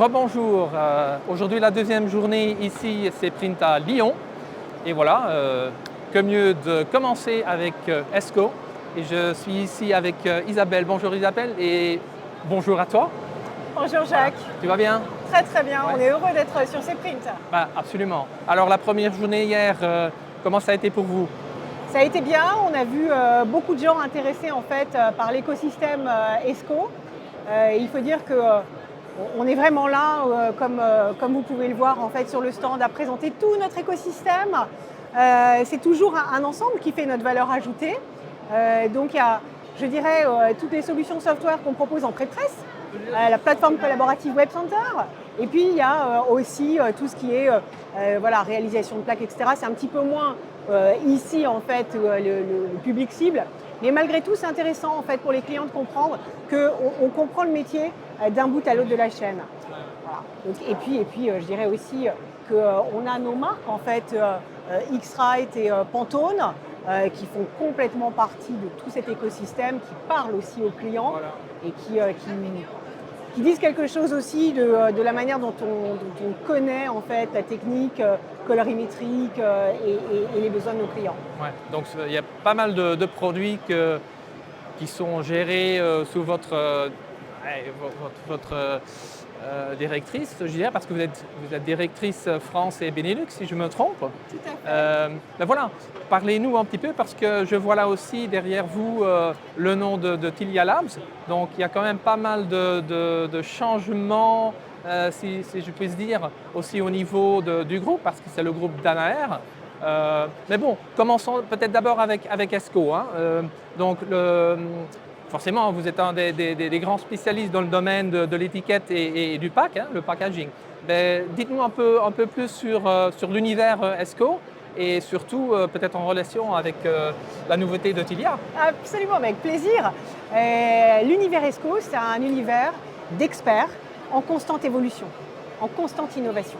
Rebonjour. Aujourd'hui, la deuxième journée ici, c'est Print à Lyon. Et voilà, que mieux de commencer avec ESCO. Et je suis ici avec Isabelle. Bonjour Isabelle et bonjour à toi. Bonjour Jacques. Tu vas bien? Très très bien, Ouais. on est heureux d'être sur ces prints. Absolument. Alors la première journée hier, comment ça a été pour vous? Ça a été bien, on a vu beaucoup de gens intéressés en fait par l'écosystème ESCO. Il faut dire que on est vraiment là, comme vous pouvez le voir en fait sur le stand, à présenter tout notre écosystème. C'est toujours un ensemble qui fait notre valeur ajoutée. Donc il y a, je dirais, toutes les solutions software qu'on propose en pré-presse, la plateforme collaborative Web Center, et puis il y a aussi tout ce qui est réalisation de plaques, etc. C'est un petit peu moins ici en fait le public cible, mais malgré tout c'est intéressant en fait pour les clients de comprendre qu'on comprend le métier d'un bout à l'autre de la chaîne. Voilà. Donc, et puis je dirais aussi qu'on a nos marques en fait, X-Rite et Pantone, qui font complètement partie de tout cet écosystème, qui parlent aussi aux clients et qui disent quelque chose aussi de la manière dont on connaît en fait la technique colorimétrique et les besoins de nos clients. Ouais. Donc il y a pas mal de produits qui sont gérés sous votre directrice, je dirais, parce que vous êtes directrice France et Benelux, si je me trompe. Tout à fait. Ben voilà, parlez-nous un petit peu, parce que je vois là aussi derrière vous le nom de Tilia Labs. Donc il y a quand même pas mal de changements, si je puis dire, aussi au niveau du groupe, parce que c'est le groupe Danaher. Mais bon, commençons peut-être d'abord avec ESCO. Donc forcément, vous êtes un des grands spécialistes dans le domaine de l'étiquette et du pack, le packaging. Mais dites-nous un peu plus sur l'univers ESCO et surtout peut-être en relation avec la nouveauté de Tilia. Absolument, avec plaisir. L'univers ESCO, c'est un univers d'experts en constante évolution, en constante innovation.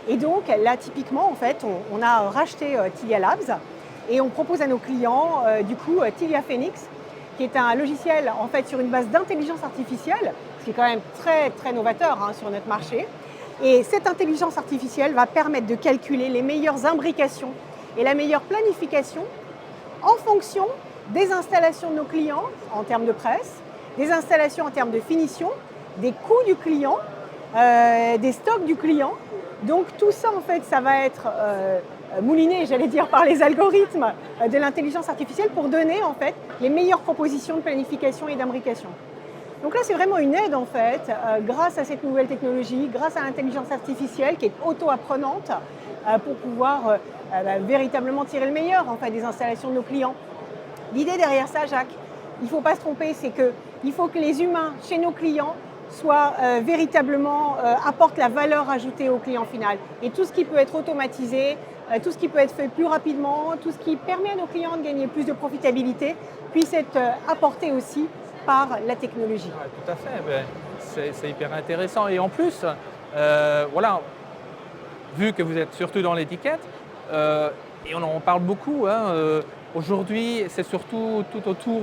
Et donc là, typiquement, en fait, on a racheté Tilia Labs et on propose à nos clients Tilia Phoenix, qui est un logiciel en fait sur une base d'intelligence artificielle, ce qui est quand même très très novateur sur notre marché. Et cette intelligence artificielle va permettre de calculer les meilleures imbrications et la meilleure planification en fonction des installations de nos clients en termes de presse, des installations en termes de finition, des coûts du client, des stocks du client. Donc tout ça en fait, ça va être mouliné, j'allais dire, par les algorithmes de l'intelligence artificielle pour donner en fait les meilleures propositions de planification et d'imbrication. Donc là, c'est vraiment une aide en fait, grâce à cette nouvelle technologie, grâce à l'intelligence artificielle qui est auto-apprenante pour pouvoir véritablement tirer le meilleur en fait des installations de nos clients. L'idée derrière ça, Jacques, il ne faut pas se tromper, c'est qu'il faut que les humains chez nos clients soit véritablement apporte la valeur ajoutée au client final. Et tout ce qui peut être automatisé, tout ce qui peut être fait plus rapidement, tout ce qui permet à nos clients de gagner plus de profitabilité, puisse être apporté aussi par la technologie. Ouais, tout à fait, c'est hyper intéressant. Et en plus, vu que vous êtes surtout dans l'étiquette, et on en parle beaucoup, aujourd'hui c'est surtout tout autour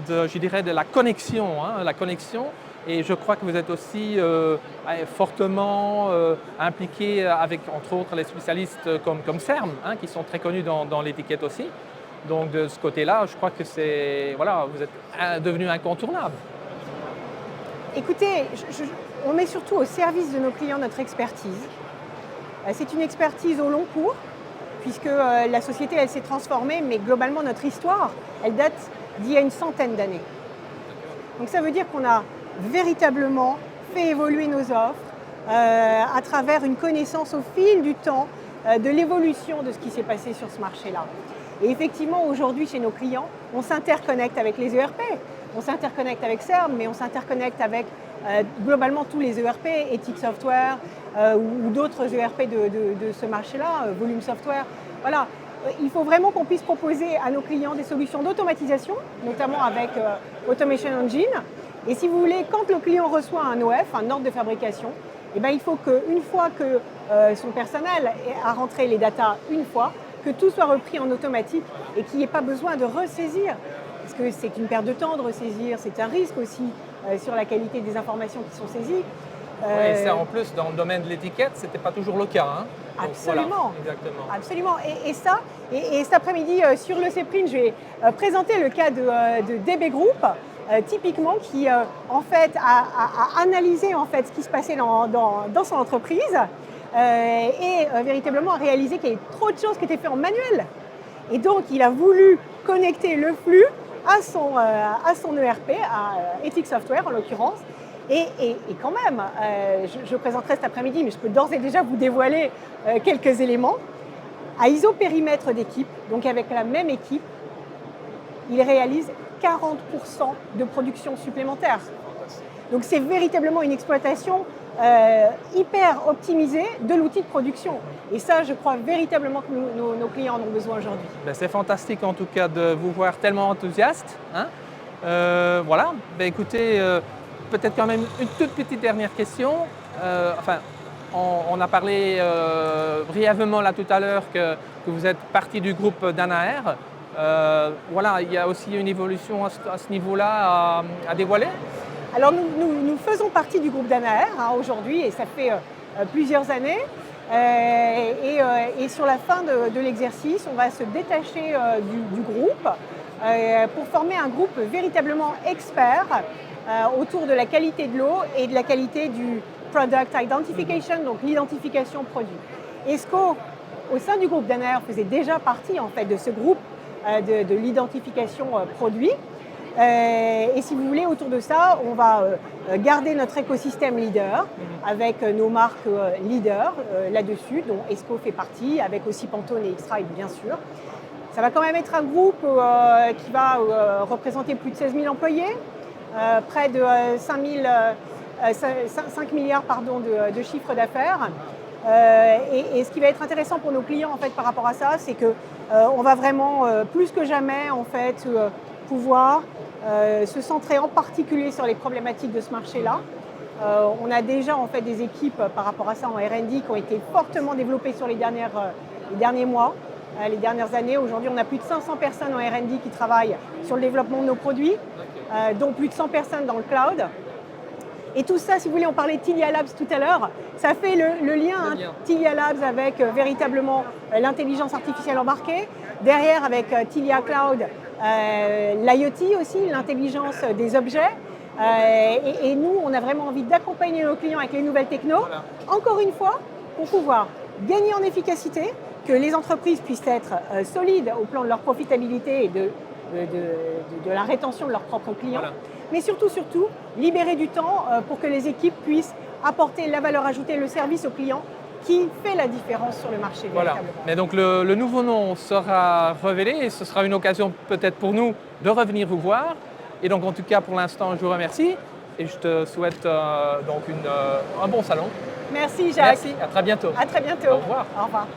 je dirais, de la connexion, la connexion. Et je crois que vous êtes aussi fortement impliqué avec, entre autres, les spécialistes comme CERN, qui sont très connus dans l'étiquette aussi. Donc de ce côté-là, je crois que vous êtes devenu incontournable. Écoutez, on met surtout au service de nos clients notre expertise. C'est une expertise au long cours, puisque la société elle s'est transformée, mais globalement notre histoire, elle date d'il y a une centaine d'années. Donc ça veut dire qu'on a véritablement fait évoluer nos offres à travers une connaissance au fil du temps de l'évolution de ce qui s'est passé sur ce marché-là. Et effectivement, aujourd'hui, chez nos clients, on s'interconnecte avec les ERP, on s'interconnecte avec CERN, mais on s'interconnecte avec globalement tous les ERP, Ethic Software ou d'autres ERP de ce marché-là, Volume Software. Voilà. Il faut vraiment qu'on puisse proposer à nos clients des solutions d'automatisation, notamment avec Automation Engine. Et si vous voulez, quand le client reçoit un OF, un ordre de fabrication, il faut qu'une fois que son personnel a rentré les datas une fois, que tout soit repris en automatique et qu'il n'y ait pas besoin de ressaisir. Parce que c'est une perte de temps de ressaisir, c'est un risque aussi sur la qualité des informations qui sont saisies. Oui, ça en plus, dans le domaine de l'étiquette, ce n'était pas toujours le cas. Hein. Donc, Absolument. voilà, exactement. Absolument. Et cet après-midi, sur le CEPRIN, je vais présenter le cas de DB Group, typiquement qui en fait a analysé en fait ce qui se passait dans son entreprise et véritablement a réalisé qu'il y avait trop de choses qui étaient faites en manuel. Et donc, il a voulu connecter le flux à son ERP, à Ethic Software en l'occurrence. Et quand même, je présenterai cet après-midi, mais je peux d'ores et déjà vous dévoiler quelques éléments. À isopérimètre d'équipe, donc avec la même équipe, il réalise 40% de production supplémentaire. Donc c'est véritablement une exploitation hyper optimisée de l'outil de production. Et ça, je crois véritablement que nos clients en ont besoin aujourd'hui. Ben, c'est fantastique en tout cas de vous voir tellement enthousiaste. Hein. Voilà, ben, écoutez, peut-être quand même une toute petite dernière question. On a parlé brièvement là tout à l'heure que vous êtes partie du groupe Danaher. Voilà, il y a aussi une évolution à ce niveau-là à dévoiler. Alors nous faisons partie du groupe Danaher aujourd'hui et ça fait plusieurs années. Et sur la fin de l'exercice, on va se détacher du groupe pour former un groupe véritablement expert autour de la qualité de l'eau et de la qualité du Product Identification, donc l'identification produit. ESCO, au sein du groupe Danaher, faisait déjà partie en fait de ce groupe de l'identification produit. Et si vous voulez, autour de ça, on va garder notre écosystème leader avec nos marques leaders là-dessus, dont ESCO fait partie, avec aussi Pantone et X-Rite bien sûr. Ça va quand même être un groupe qui va représenter plus de 16 000 employés, près de 5 milliards de chiffre d'affaires. Et ce qui va être intéressant pour nos clients en fait, par rapport à ça, c'est qu'on va vraiment, plus que jamais, en fait, pouvoir se centrer en particulier sur les problématiques de ce marché-là. On a déjà en fait, des équipes par rapport à ça en R&D qui ont été fortement développées sur les derniers mois, les dernières années. Aujourd'hui, on a plus de 500 personnes en R&D qui travaillent sur le développement de nos produits, dont plus de 100 personnes dans le cloud. Et tout ça, si vous voulez, on parlait de Tilia Labs tout à l'heure, ça fait le lien, Tilia Labs avec véritablement l'intelligence artificielle embarquée, derrière avec Tilia Cloud, l'IoT aussi, l'intelligence des objets. Et nous, on a vraiment envie d'accompagner nos clients avec les nouvelles technos, encore une fois, pour pouvoir gagner en efficacité, que les entreprises puissent être solides au plan de leur profitabilité et de la rétention de leurs propres clients. Voilà. Mais surtout, libérer du temps pour que les équipes puissent apporter la valeur ajoutée, le service aux clients qui fait la différence sur le marché. Voilà. Mais donc le nouveau nom sera révélé et ce sera une occasion peut-être pour nous de revenir vous voir. Et donc en tout cas pour l'instant je vous remercie et je te souhaite donc un bon salon. Merci Jacques. Merci, à très bientôt. À très bientôt. Au revoir. Au revoir.